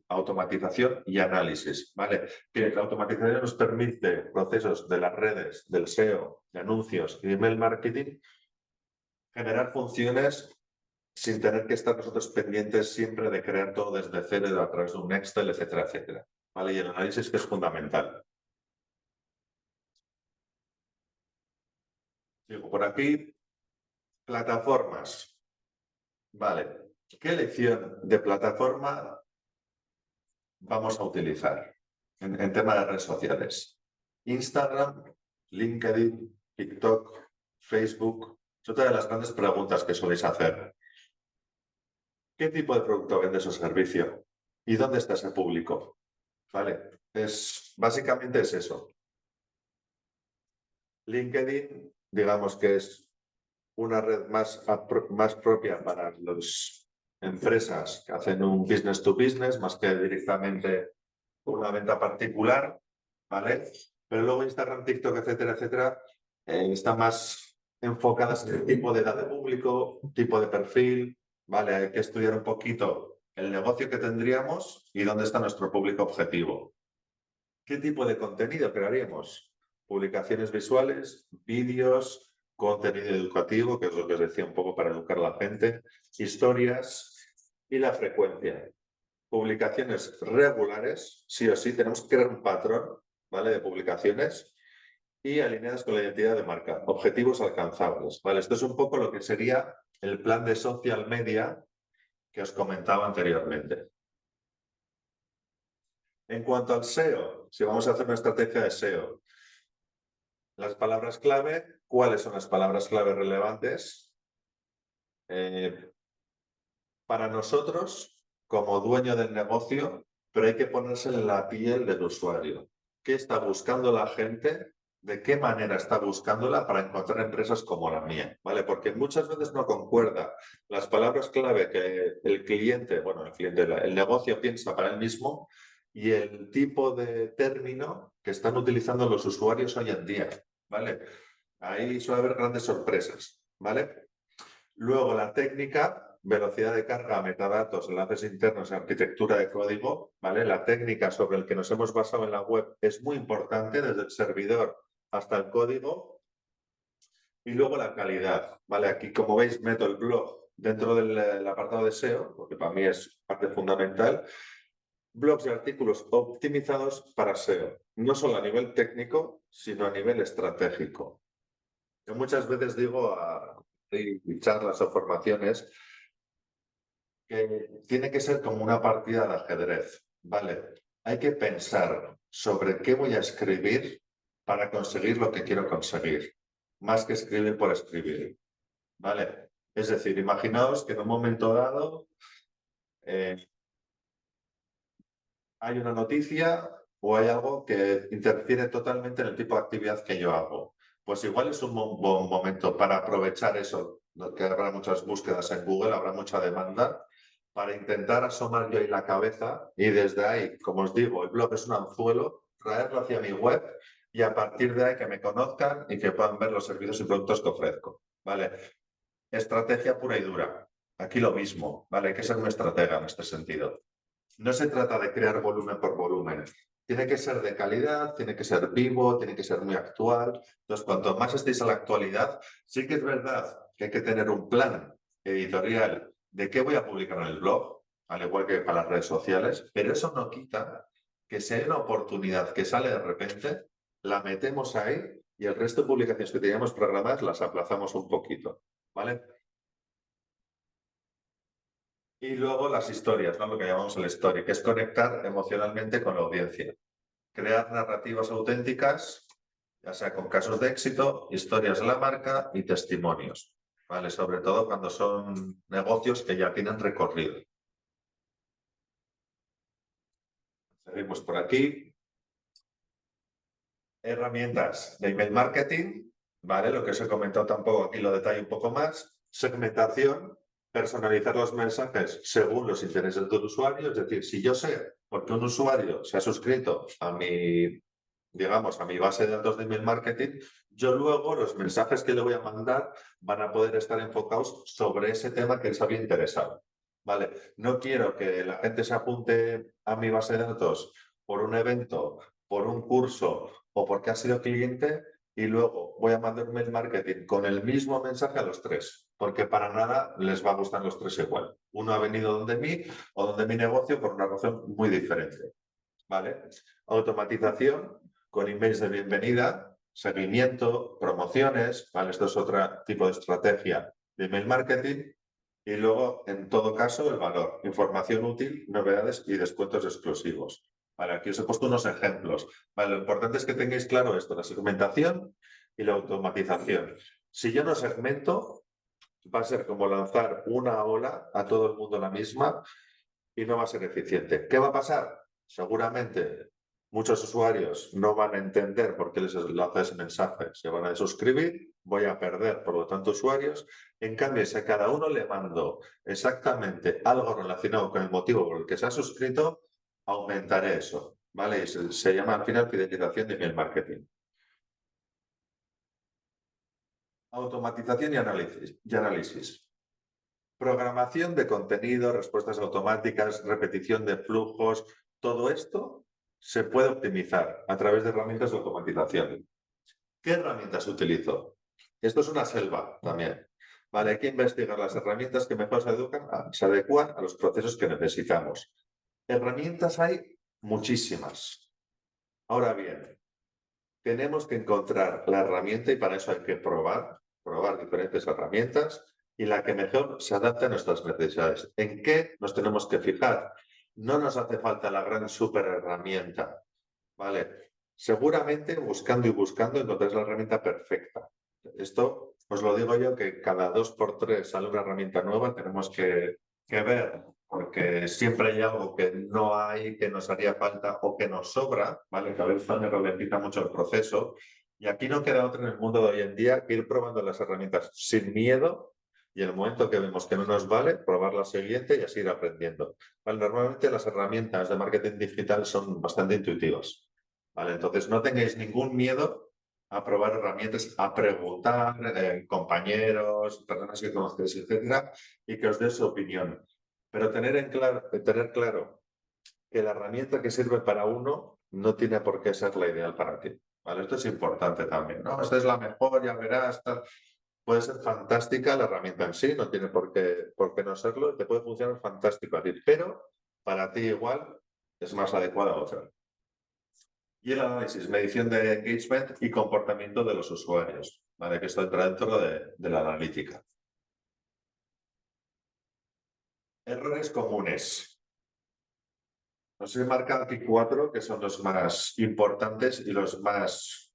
automatización y análisis, ¿vale? Que la automatización nos permite procesos de las redes, del SEO, de anuncios y de email marketing, generar funciones sin tener que estar nosotros pendientes siempre de crear todo desde cero a través de un Excel, etcétera, etcétera. ¿Vale? Y el análisis que es fundamental. Sigo por aquí. Plataformas. Vale. ¿Qué elección de plataforma vamos a utilizar en tema de redes sociales? Instagram, LinkedIn, TikTok, Facebook. Es otra de las grandes preguntas que soléis hacer. ¿Qué tipo de producto vendes o servicio? ¿Y dónde está ese público? ¿Vale? Básicamente es eso. LinkedIn, digamos que es una red más propia para las empresas que hacen un business to business, más que directamente una venta particular, ¿vale? Pero luego Instagram, TikTok, etcétera, etcétera, está más enfocadas en el tipo de edad de público, tipo de perfil, ¿vale? Hay que estudiar un poquito el negocio que tendríamos y dónde está nuestro público objetivo. ¿Qué tipo de contenido crearíamos? Publicaciones visuales, vídeos, contenido educativo, que es lo que os decía un poco para educar a la gente, historias y la frecuencia. Publicaciones regulares, sí o sí, tenemos que crear un patrón, ¿vale? De publicaciones y alineadas con la identidad de marca, objetivos alcanzables, ¿vale? Esto es un poco lo que sería el plan de social media que os comentaba anteriormente. En cuanto al SEO, si vamos a hacer una estrategia de SEO, las palabras clave, ¿cuáles son las palabras clave relevantes? Para nosotros, como dueño del negocio, pero hay que ponerse en la piel del usuario. ¿Qué está buscando la gente? ¿De qué manera está buscándola para encontrar empresas como la mía? ¿Vale? Porque muchas veces no concuerda las palabras clave que el cliente, el negocio piensa para él mismo y el tipo de término que están utilizando los usuarios hoy en día. ¿Vale? Ahí suele haber grandes sorpresas. ¿Vale? Luego la técnica, velocidad de carga, metadatos, enlaces internos, arquitectura de código, ¿vale? La técnica sobre el que nos hemos basado en la web es muy importante, desde el servidor hasta el código. Y luego la calidad, ¿vale? Aquí, como veis, meto el blog dentro del apartado de SEO, porque para mí es parte fundamental. Blogs y artículos optimizados para SEO, no solo a nivel técnico, sino a nivel estratégico. Yo muchas veces digo a charlas o formaciones que tiene que ser como una partida de ajedrez, ¿vale? Hay que pensar sobre qué voy a escribir para conseguir lo que quiero conseguir, más que escribir por escribir, ¿vale? Es decir, imaginaos que en un momento dado hay una noticia o hay algo que interfiere totalmente en el tipo de actividad que yo hago. Pues igual es un buen momento para aprovechar eso, que habrá muchas búsquedas en Google, habrá mucha demanda, para intentar asomar yo ahí la cabeza y desde ahí, como os digo, el blog es un anzuelo, traerlo hacia mi web y a partir de ahí que me conozcan y que puedan ver los servicios y productos que ofrezco. ¿Vale? Estrategia pura y dura. Aquí lo mismo, ¿vale? Hay que ser un estratega en este sentido. No se trata de crear volumen por volumen. Tiene que ser de calidad, tiene que ser vivo, tiene que ser muy actual. Entonces, cuanto más estéis a la actualidad, sí que es verdad que hay que tener un plan editorial de qué voy a publicar en el blog, al igual que para las redes sociales, pero eso no quita que si hay una oportunidad que sale de repente, la metemos ahí y el resto de publicaciones que teníamos programadas las aplazamos un poquito, ¿vale? Y luego las historias, ¿no? Lo que llamamos el story, que es conectar emocionalmente con la audiencia. Crear narrativas auténticas, ya sea con casos de éxito, historias de la marca y testimonios, ¿vale? Sobre todo cuando son negocios que ya tienen recorrido. Seguimos por aquí. Herramientas de email marketing, ¿vale? Lo que os he comentado tampoco aquí lo detallo un poco más. Segmentación, personalizar los mensajes según los intereses del usuario. Es decir, si yo sé por qué un usuario se ha suscrito a mi, digamos, a mi base de datos de email marketing, yo luego los mensajes que le voy a mandar van a poder estar enfocados sobre ese tema que les había interesado. ¿Vale? No quiero que la gente se apunte a mi base de datos por un evento, por un curso o porque ha sido cliente y luego voy a mandar un mail marketing con el mismo mensaje a los tres, porque para nada les va a gustar los tres igual. Uno ha venido donde mí o donde mi negocio por una razón muy diferente. ¿Vale? Automatización con emails de bienvenida, seguimiento, promociones, ¿vale? Esto es otro tipo de estrategia de email marketing. Y luego, en todo caso, el valor, información útil, novedades y descuentos exclusivos. Vale, aquí os he puesto unos ejemplos. Vale, lo importante es que tengáis claro esto, la segmentación y la automatización. Si yo no segmento, va a ser como lanzar una ola a todo el mundo la misma y no va a ser eficiente. ¿Qué va a pasar? Seguramente muchos usuarios no van a entender por qué les lanza ese mensaje, se van a suscribir, voy a perder, por lo tanto, usuarios. En cambio, si a cada uno le mando exactamente algo relacionado con el motivo por el que se ha suscrito, aumentaré eso, ¿vale? Y se llama al final fidelización de email marketing. Automatización y análisis. Programación de contenido, respuestas automáticas, repetición de flujos, todo esto se puede optimizar a través de herramientas de automatización. ¿Qué herramientas utilizo? Esto es una selva también. Vale, hay que investigar las herramientas que mejor se adecuan a los procesos que necesitamos. Herramientas hay muchísimas. Ahora bien, tenemos que encontrar la herramienta y para eso hay que probar diferentes herramientas y la que mejor se adapte a nuestras necesidades. ¿En qué nos tenemos que fijar? No nos hace falta la gran super herramienta, ¿vale? Seguramente buscando y buscando encontrarás la herramienta perfecta. Esto os lo digo yo que cada 2 por 3 sale una herramienta nueva, tenemos que ver, porque siempre hay algo que no hay, que nos haría falta o que nos sobra, ¿vale? Que a veces también ralentiza mucho el proceso. Y aquí no queda otra en el mundo de hoy en día que ir probando las herramientas sin miedo y en el momento que vemos que no nos vale, probar la siguiente y así ir aprendiendo. ¿Vale? Normalmente las herramientas de marketing digital son bastante intuitivas. ¿Vale? Entonces no tengáis ningún miedo a probar herramientas, a preguntar compañeros, personas que conocéis, etcétera, y que os dé su opinión. Pero tener claro que la herramienta que sirve para uno no tiene por qué ser la ideal para ti. ¿Vale? Esto es importante también, ¿no? Esta es la mejor, ya verás. Puede ser fantástica la herramienta en sí, no tiene por qué no serlo, te puede funcionar fantástico a ti, pero para ti igual es más adecuada otra. Y el análisis, medición de engagement y comportamiento de los usuarios, ¿vale? Que esto entra dentro de la analítica. Errores comunes. Os he marcado aquí 4 que son los más importantes y los más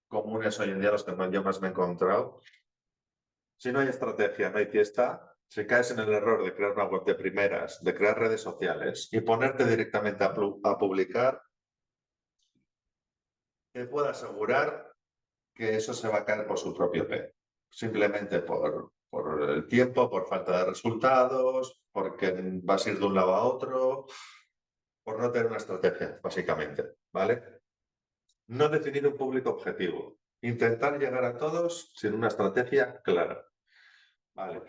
comunes hoy en día, los que yo más me he encontrado. Si no hay estrategia, no hay fiesta. Si caes en el error de crear una web de primeras, de crear redes sociales y ponerte directamente a publicar, te puedo asegurar que eso se va a caer por su propio pie. Simplemente por el tiempo, por falta de resultados, porque vas a ir de un lado a otro, por no tener una estrategia, básicamente, ¿vale? No definir un público objetivo. Intentar llegar a todos sin una estrategia clara, ¿vale?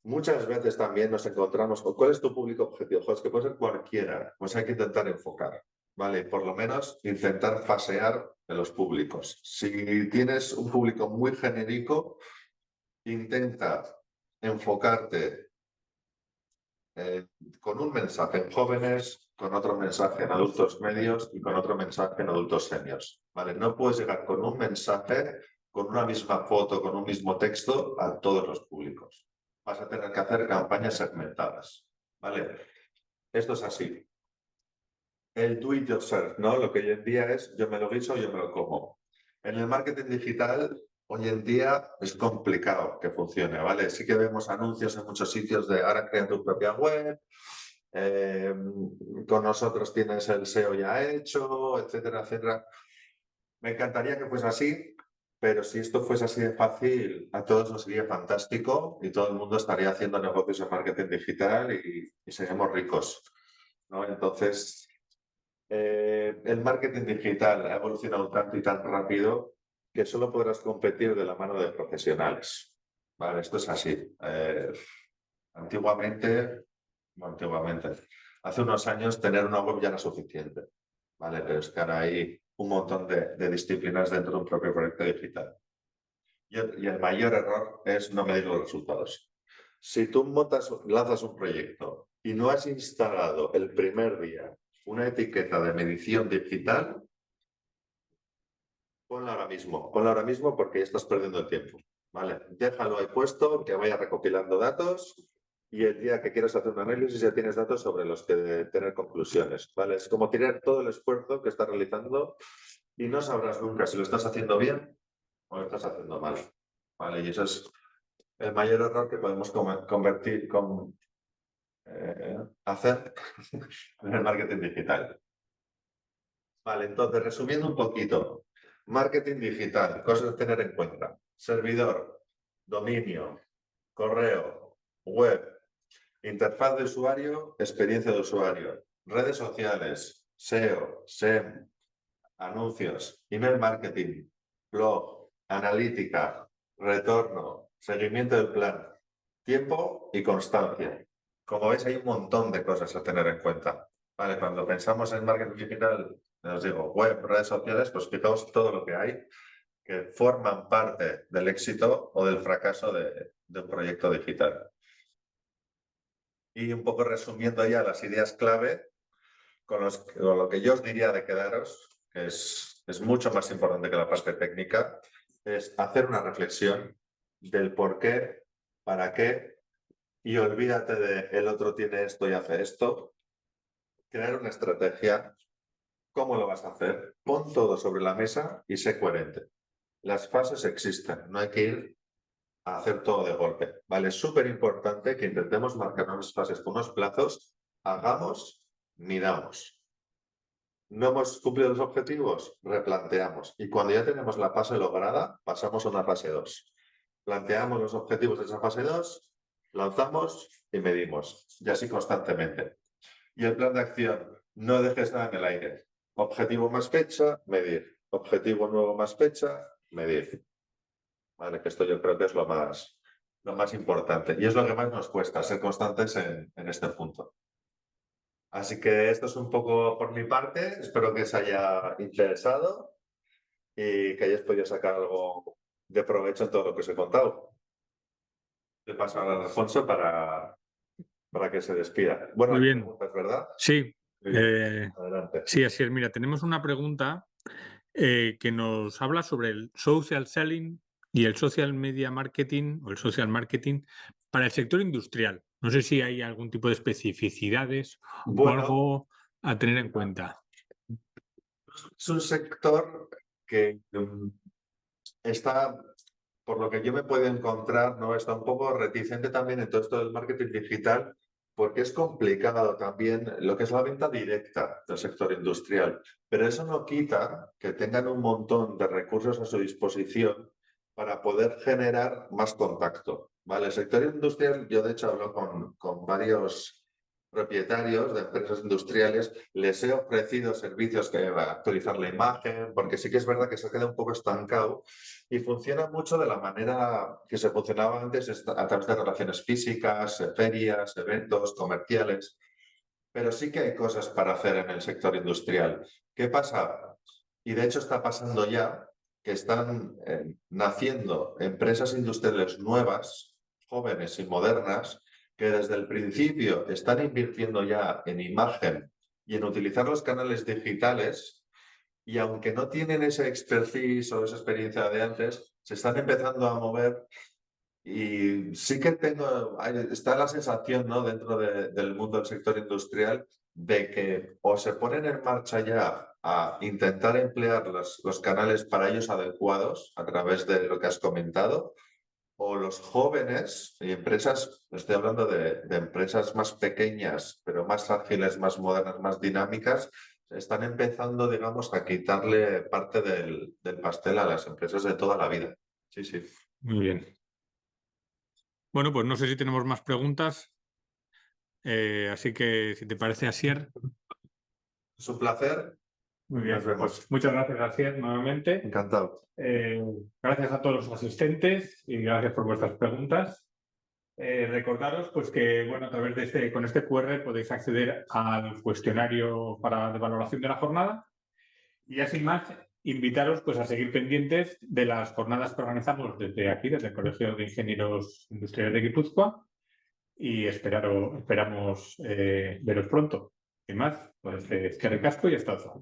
Muchas veces también nos encontramos con ¿cuál es tu público objetivo? Joder, es que puede ser cualquiera, pues hay que intentar enfocar, ¿vale? Por lo menos intentar fasear en los públicos. Si tienes un público muy genérico, intenta enfocarte con un mensaje en jóvenes, con otro mensaje en adultos medios y con otro mensaje en adultos seniors, ¿vale? No puedes llegar con un mensaje, con una misma foto, con un mismo texto a todos los públicos. Vas a tener que hacer campañas segmentadas, ¿vale? Esto es así. El do it yourself, ¿no? Lo que hoy en día es yo me lo guiso, yo me lo como. En el marketing digital, hoy en día es complicado que funcione, ¿vale? Sí que vemos anuncios en muchos sitios de ahora crea tu propia web, con nosotros tienes el SEO ya hecho, etcétera, etcétera. Me encantaría que fuese así, pero si esto fuese así de fácil, a todos nos sería fantástico y todo el mundo estaría haciendo negocios en marketing digital y seríamos ricos, ¿no? Entonces, el marketing digital ha evolucionado tanto y tan rápido que solo podrás competir de la mano de profesionales. Vale, esto es así. Antiguamente, hace unos años tener una web ya era suficiente, ¿vale? Pero es que ahora hay un montón de disciplinas dentro de un propio proyecto digital. Y el mayor error es no medir los resultados. Si tú lanzas un proyecto y no has instalado el primer día una etiqueta de medición digital, Ponlo ahora mismo porque ya estás perdiendo el tiempo, ¿vale? Déjalo ahí puesto, que vaya recopilando datos y el día que quieras hacer un análisis ya tienes datos sobre los que tener conclusiones, ¿vale? Es como tirar todo el esfuerzo que estás realizando y no sabrás nunca si lo estás haciendo bien o lo estás haciendo mal, ¿vale? Y eso es el mayor error que podemos hacer en el marketing digital. Vale, entonces, resumiendo un poquito, marketing digital, cosas a tener en cuenta. Servidor, dominio, correo, web, interfaz de usuario, experiencia de usuario, redes sociales, SEO, SEM, anuncios, email marketing, blog, analítica, retorno, seguimiento del plan, tiempo y constancia. Como veis, hay un montón de cosas a tener en cuenta. Vale, cuando pensamos en marketing digital, os digo, web, redes sociales, pues fijaos todo lo que hay que forman parte del éxito o del fracaso de un proyecto digital. Y un poco resumiendo ya las ideas clave, con lo que yo os diría de quedaros, que es mucho más importante que la parte técnica, es hacer una reflexión del por qué, para qué, y olvídate de el otro tiene esto y hace esto. Crear una estrategia, cómo lo vas a hacer, pon todo sobre la mesa y sé coherente. Las fases existen, no hay que ir a hacer todo de golpe. ¿Vale? Es súper importante que intentemos marcar unas fases con unos plazos, hagamos, midamos. ¿No hemos cumplido los objetivos? Replanteamos. Y cuando ya tenemos la fase lograda, pasamos a una fase 2. Planteamos los objetivos de esa fase 2, lanzamos y medimos. Y así constantemente. Y el plan de acción, no dejes nada en el aire. Objetivo más fecha, medir. Objetivo nuevo más fecha, medir. Vale, que esto yo creo que es lo más importante. Y es lo que más nos cuesta, ser constantes en este punto. Así que esto es un poco por mi parte. Espero que os haya interesado y que hayáis podido sacar algo de provecho en todo lo que os he contado. Le paso ahora a Alfonso para que se despida. Bueno, Muy hay bien. preguntas, ¿verdad? Sí. Muy bien. Adelante. Sí, así es. Mira, tenemos una pregunta que nos habla sobre el social selling y el social media marketing o el social marketing para el sector industrial. No sé si hay algún tipo de especificidades o Bueno, algo a tener en cuenta. es un sector que está, por lo que yo me puedo encontrar, ¿no? Está un poco reticente también en todo esto del marketing digital, porque es complicado también lo que es la venta directa del sector industrial. Pero eso no quita que tengan un montón de recursos a su disposición para poder generar más contacto. ¿Vale? El sector industrial, yo de hecho hablo con varios propietarios de empresas industriales, les he ofrecido servicios que va a actualizar la imagen, porque sí que es verdad que se queda un poco estancado y funciona mucho de la manera que se funcionaba antes, a través de relaciones físicas, ferias, eventos comerciales, pero sí que hay cosas para hacer en el sector industrial. ¿Qué pasa? Y de hecho está pasando ya que están naciendo empresas industriales nuevas, jóvenes y modernas, que desde el principio están invirtiendo ya en imagen y en utilizar los canales digitales, y aunque no tienen ese expertise o esa experiencia de antes, se están empezando a mover. Y sí que está la sensación, ¿no? Dentro del mundo del sector industrial de que o se ponen en marcha ya a intentar emplear los canales para ellos adecuados a través de lo que has comentado, o los jóvenes y empresas, estoy hablando de empresas más pequeñas, pero más ágiles, más modernas, más dinámicas, están empezando, digamos, a quitarle parte del pastel a las empresas de toda la vida. Sí, sí. Muy bien. Bueno, pues no sé si tenemos más preguntas. Así que, si te parece, Asier. Es un placer. Muy bien, Nos vemos. pues muchas gracias, Asier, nuevamente. Encantado. Gracias a todos los asistentes y gracias por vuestras preguntas. Recordaros pues que bueno, a través de con este QR podéis acceder al cuestionario de valoración de la jornada y así más invitaros pues a seguir pendientes de las jornadas que organizamos desde aquí, desde el Colegio de Ingenieros Industriales de Guipúzcoa, y esperamos veros pronto. Sin más, pues eskerrik asko y hasta otra.